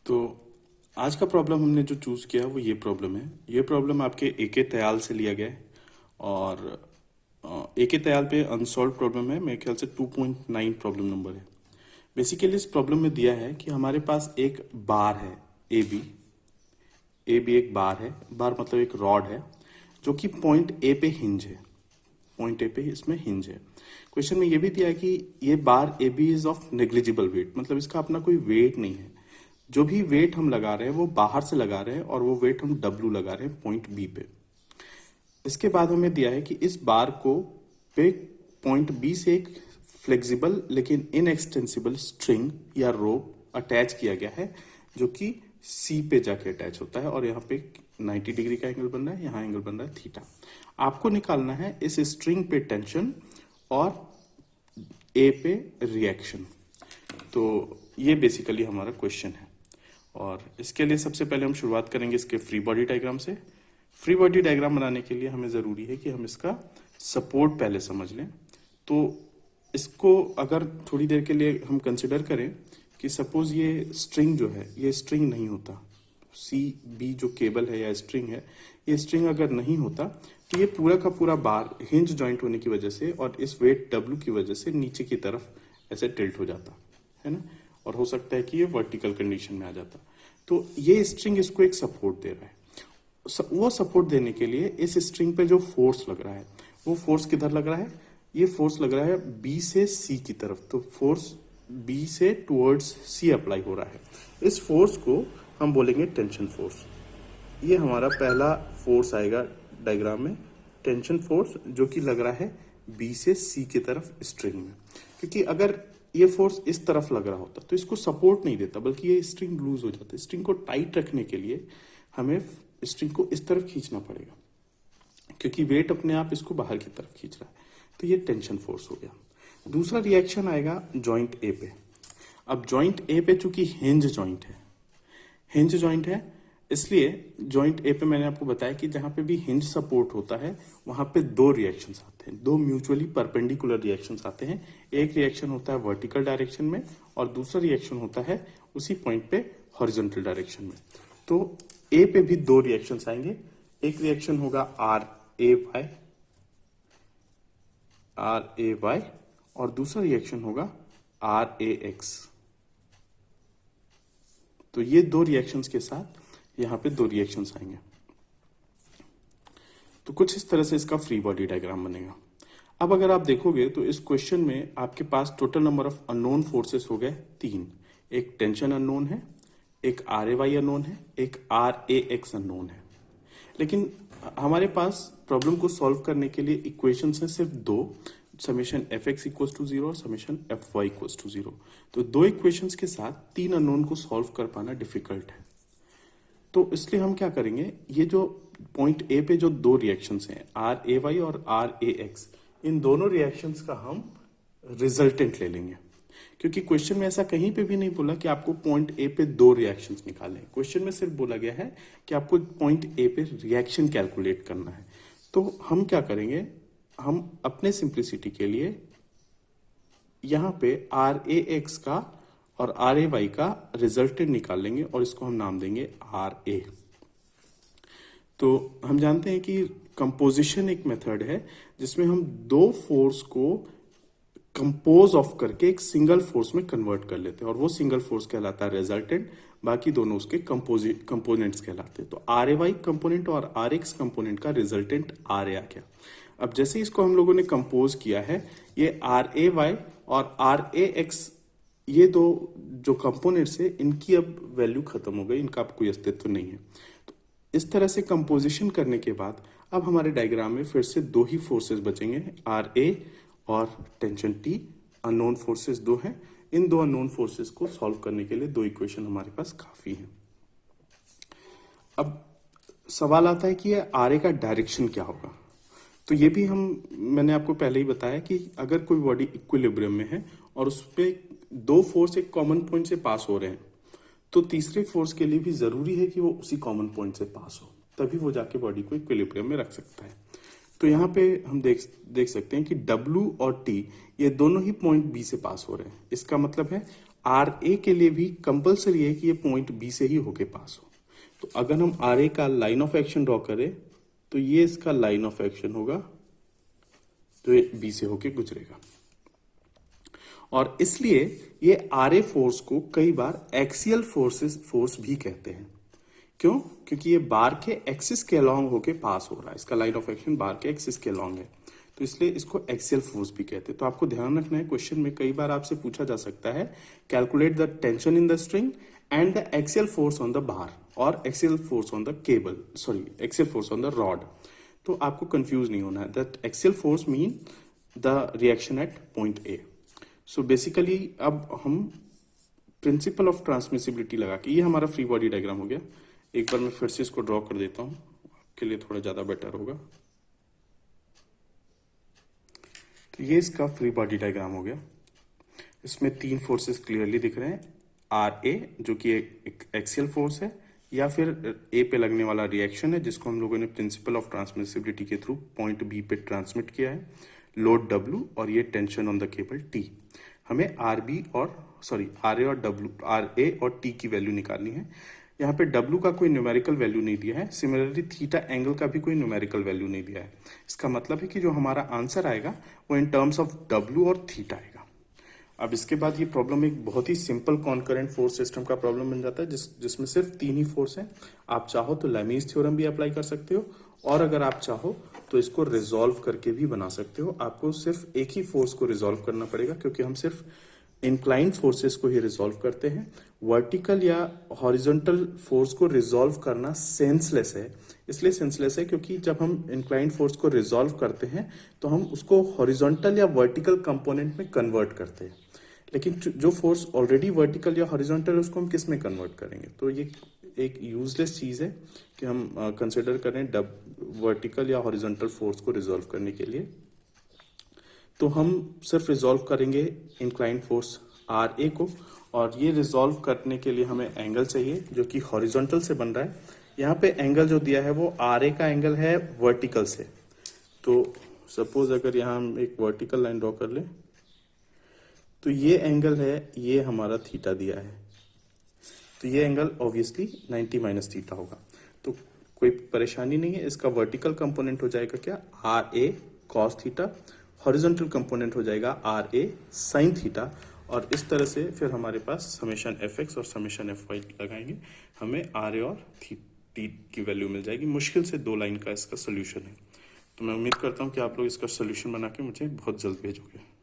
तो आज का प्रॉब्लम हमने जो चूज किया वो ये प्रॉब्लम है। ये प्रॉब्लम आपके एके तयाल से लिया गया है और एके तयाल पे अनसॉल्व प्रॉब्लम है। मेरे ख्याल से 2.9 प्रॉब्लम नंबर है। बेसिकली इस प्रॉब्लम में दिया है कि हमारे पास एक बार है ए बी एक बार है। बार मतलब एक रॉड है जो कि पॉइंट ए पे हिंज है। पॉइंट ए पे इसमें हिंज है। क्वेश्चन में ये भी दिया है कि ये bar A B is of negligible weight, मतलब इसका अपना कोई वेट नहीं है। जो भी वेट हम लगा रहे हैं वो बाहर से लगा रहे हैं और वो वेट हम डब्ल्यू लगा रहे हैं पॉइंट बी पे। इसके बाद हमें दिया है कि इस बार को पे पॉइंट बी से एक फ्लेक्सिबल लेकिन इनएक्सटेंसिबल स्ट्रिंग या रोप अटैच किया गया है जो कि सी पे जाके अटैच होता है और यहाँ पे 90 डिग्री का एंगल बन रहा है, यहाँ एंगल बन रहा है थीटा। आपको निकालना है इस स्ट्रिंग पे टेंशन और ए पे रिएक्शन। तो ये बेसिकली हमारा क्वेश्चन है और इसके लिए सबसे पहले हम शुरुआत करेंगे इसके फ्री बॉडी डायग्राम से। फ्री बॉडी डायग्राम बनाने के लिए हमें ज़रूरी है कि हम इसका सपोर्ट पहले समझ लें। तो इसको अगर थोड़ी देर के लिए हम कंसिडर करें कि सपोज ये स्ट्रिंग जो है ये स्ट्रिंग नहीं होता, सी बी जो केबल है या स्ट्रिंग है, ये स्ट्रिंग अगर नहीं होता तो ये पूरा का पूरा बार हिंज जॉइंट होने की वजह से और इस वेट डब्ल्यू की वजह से नीचे की तरफ ऐसे टिल्ट हो जाता है ना, और हो सकता है कि ये वर्टिकल कंडीशन में आ जाता। तो ये स्ट्रिंग इसको एक सपोर्ट दे रहा है। वो सपोर्ट देने के लिए इस स्ट्रिंग पे जो फोर्स लग रहा है वो फोर्स किधर लग रहा है? ये फोर्स लग रहा है बी से सी की तरफ। तो फोर्स बी से टुवर्ड्स सी अप्लाई हो रहा है। इस फोर्स को हम बोलेंगे टेंशन फोर्स। ये हमारा पहला फोर्स आएगा डायग्राम में, टेंशन फोर्स, जो कि लग रहा है बी से सी की तरफ स्ट्रिंग में। क्योंकि अगर ये फोर्स इस तरफ लग रहा होता तो इसको सपोर्ट नहीं देता बल्कि ये स्ट्रिंग लूज हो जाता। स्ट्रिंग को टाइट रखने के लिए हमें स्ट्रिंग को इस तरफ खींचना पड़ेगा क्योंकि वेट अपने आप इसको बाहर की तरफ खींच रहा है। तो ये टेंशन फोर्स हो गया। दूसरा रिएक्शन आएगा जॉइंट ए पे। अब जॉइंट ए पे चूंकि हिंज जॉइंट है इसलिए जॉइंट ए पे मैंने आपको बताया कि जहां पे भी हिंज सपोर्ट होता है वहां पे दो रिएक्शंस आते हैं, दो म्यूचुअली परपेंडिकुलर रिएक्शंस आते हैं। एक रिएक्शन होता है वर्टिकल डायरेक्शन में और दूसरा रिएक्शन होता है उसी पॉइंट पे हॉरिजॉन्टल डायरेक्शन में। तो ए पे भी दो रिएक्शंस आएंगे। एक रिएक्शन होगा आर ए वाई और दूसरा रिएक्शन होगा आर ए एक्स। तो ये दो रिएक्शंस के साथ यहां पे दो रिएक्शंस आएंगे। तो कुछ इस तरह से इसका फ्री बॉडी डायग्राम बनेगा। अब अगर आप देखोगे तो इस क्वेश्चन में आपके पास total number of unknown forces हो गए 3। एक टेंशन अननोन है, एक आर ए वाई अननोन है, एक आर ए एक्स अननोन है। लेकिन हमारे पास प्रॉब्लम को सॉल्व करने के लिए इक्वेशंस हैं सिर्फ दो, summation F X equal to 0 और summation F Y equal to 0। तो दो इक्वेशंस के साथ 3 अननोन को सॉल्व कर पाना डिफिकल्ट है। तो इसलिए हम क्या करेंगे, ये जो पॉइंट ए पे जो दो रिएक्शंस हैं आर ए वाई और आर ए एक्स, इन दोनों रिएक्शंस का हम रिजल्टेंट ले लेंगे। क्योंकि क्वेश्चन में ऐसा कहीं पे भी नहीं बोला कि आपको पॉइंट ए पे दो रिएक्शंस निकालने हैं। क्वेश्चन में सिर्फ बोला गया है कि आपको पॉइंट ए पे रिएक्शन कैलकुलेट करना है। तो हम क्या करेंगे, हम अपने सिंप्लिसिटी के लिए यहां पे आर ए एक्स का और आर ए वाई का रिजल्टेंट निकाल लेंगे और इसको हम नाम देंगे आर ए। तो हम जानते हैं कि कंपोजिशन एक मेथड है जिसमें हम दो फोर्स को कंपोज ऑफ करके एक सिंगल फोर्स में कन्वर्ट कर लेते हैं और वो सिंगल फोर्स कहलाता है रिजल्टेंट, बाकी दोनों उसके कंपोनेंट्स कहलाते हैं। तो आर ए वाई कंपोनेंट और आर एक्स कंपोनेंट का रिजल्टेंट आर ए आ गया। अब जैसे इसको हम लोगों ने कंपोज किया है, ये आर ए वाई और आर ए एक्स, ये दो जो कंपोनेंट्स है इनकी अब वैल्यू खत्म हो गई, इनका अब कोई अस्तित्व नहीं है। तो इस तरह से कंपोजिशन करने के बाद अब हमारे डायग्राम में फिर से दो ही फोर्सेस बचेंगे, आर ए और टेंशन टी। अननोन फोर्सेस दो हैं। इन दो अननोन फोर्सेस को सॉल्व करने के लिए दो इक्वेशन हमारे पास काफी हैं। अब सवाल आता है कि ये आर ए का डायरेक्शन क्या होगा। तो ये भी मैंने आपको पहले ही बताया कि अगर कोई बॉडी इक्विलिब्रियम में है और उस पे दो फोर्स एक कॉमन पॉइंट से पास हो रहे हैं तो तीसरे फोर्स के लिए भी जरूरी है कि वो उसी कॉमन पॉइंट से पास हो, तभी वो जाके बॉडी को इक्विलिब्रियम में रख सकता है। तो यहाँ पे हम देख सकते हैं कि W और T ये दोनों ही पॉइंट B से पास हो रहे हैं। इसका मतलब है आर ए के लिए भी कंपलसरी है कि ये पॉइंट बी से ही होके पास हो। तो अगर हम आर ए का लाइन ऑफ एक्शन ड्रॉ करें तो ये इसका लाइन ऑफ एक्शन होगा, तो ये बी से होके गुजरेगा। और इसलिए ये आर ए फोर्स को कई बार एक्सियल फोर्स भी कहते हैं। क्यों? क्योंकि ये बार के एक्सिस के अलोंग होके पास हो रहा है, इसका लाइन ऑफ एक्शन बार के एक्सिस के अलोंग है, तो इसलिए इसको एक्सियल फोर्स भी कहते हैं। तो आपको ध्यान रखना है, क्वेश्चन में कई बार आपसे पूछा जा सकता है calculate the tension in the string and the axial force on the bar और axial force on the cable, sorry axial force on the rod. तो आपको कंफ्यूज नहीं होना है, that axial force mean the reaction at point A. So basically अब हम principle of transmissibility लगा के, ये हमारा फ्री बॉडी डायग्राम हो गया। एक बार मैं फिर से इसको ड्रॉ कर देता हूं, आपके लिए थोड़ा ज्यादा बेटर होगा। तो ये इसका फ्री बॉडी डायग्राम हो गया। इसमें तीन फोर्सेस क्लियरली दिख रहे हैं, आर ए जो कि एक एक्सियल फोर्स है, या फिर ए पे लगने वाला रिएक्शन है जिसको हम लोगों ने प्रिंसिपल ऑफ ट्रांसमिसिबिलिटी के थ्रू पॉइंट बी पे ट्रांसमिट किया है, लोड डब्ल्यू, और ये tension on the cable T. हमें आर बी और सॉरी आर ए और डब्ल्यू, आर ए और टी की वैल्यू निकालनी है। यहाँ पे W का कोई न्यूमेरिकल वैल्यू नहीं दिया है, सिमिलरली थीटा एंगल का भी कोई न्यूमेरिकल वैल्यू नहीं दिया है। इसका मतलब है कि जो हमारा आंसर आएगा वो इन टर्म्स ऑफ W और थीटा आएगा। अब इसके बाद ये प्रॉब्लम एक बहुत ही सिंपल कॉन्करेंट फोर्स सिस्टम का प्रॉब्लम बन जाता है, जिसमें सिर्फ तीन ही फोर्स हैं। आप चाहो तो लैमीज थ्योरम भी अप्लाई कर सकते हो, और अगर आप चाहो तो इसको रिजॉल्व करके भी बना सकते हो। आपको सिर्फ एक ही फोर्स को रिजॉल्व करना पड़ेगा, क्योंकि हम सिर्फ इंक्लाइंड फोर्सेस को ही रिजॉल्व करते हैं। वर्टिकल या हॉरिजॉन्टल फोर्स को रिजॉल्व करना सेंसलेस है। इसलिए सेंसलेस है क्योंकि जब हम इंक्लाइंड फोर्स को रिजॉल्व करते हैं तो हम उसको हॉरिजॉन्टल या वर्टिकल कंपोनेंट में कन्वर्ट करते हैं, लेकिन जो फोर्स ऑलरेडी वर्टिकल या हॉरिजॉन्टल है उसको हम किस में कन्वर्ट करेंगे। तो ये एक यूजलेस चीज है कि हम कंसिडर करें वर्टिकल या हॉरिजॉन्टल फोर्स को रिजॉल्व करने के लिए। तो हम सिर्फ रिजॉल्व करेंगे इंक्लाइंड फोर्स आर ए को, और ये रिजॉल्व करने के लिए हमें एंगल चाहिए जो कि हॉरिजॉन्टल से बन रहा है। यहाँ पे एंगल जो दिया है वो आर ए का एंगल है वर्टिकल से। तो सपोज अगर यहाँ हम एक वर्टिकल लाइन ड्रॉ कर लें तो ये एंगल है, ये हमारा थीटा दिया है, तो ये एंगल ऑब्वियसली 90 माइनस थीटा होगा। तो कोई परेशानी नहीं है, इसका वर्टिकल कंपोनेंट हो जाएगा क्या, R a cos theta, horizontal component हो जाएगा आर ए साइन थीटा, और इस तरह से फिर हमारे पास समेशन एफ एक्स और समेशन एफ वाई लगाएंगे, हमें आर ए और टी की वैल्यू मिल जाएगी। मुश्किल से 2 लाइन का इसका सोल्यूशन है। तो मैं उम्मीद करता हूँ कि आप लोग इसका सोल्यूशन बना के मुझे बहुत जल्द भेजोगे।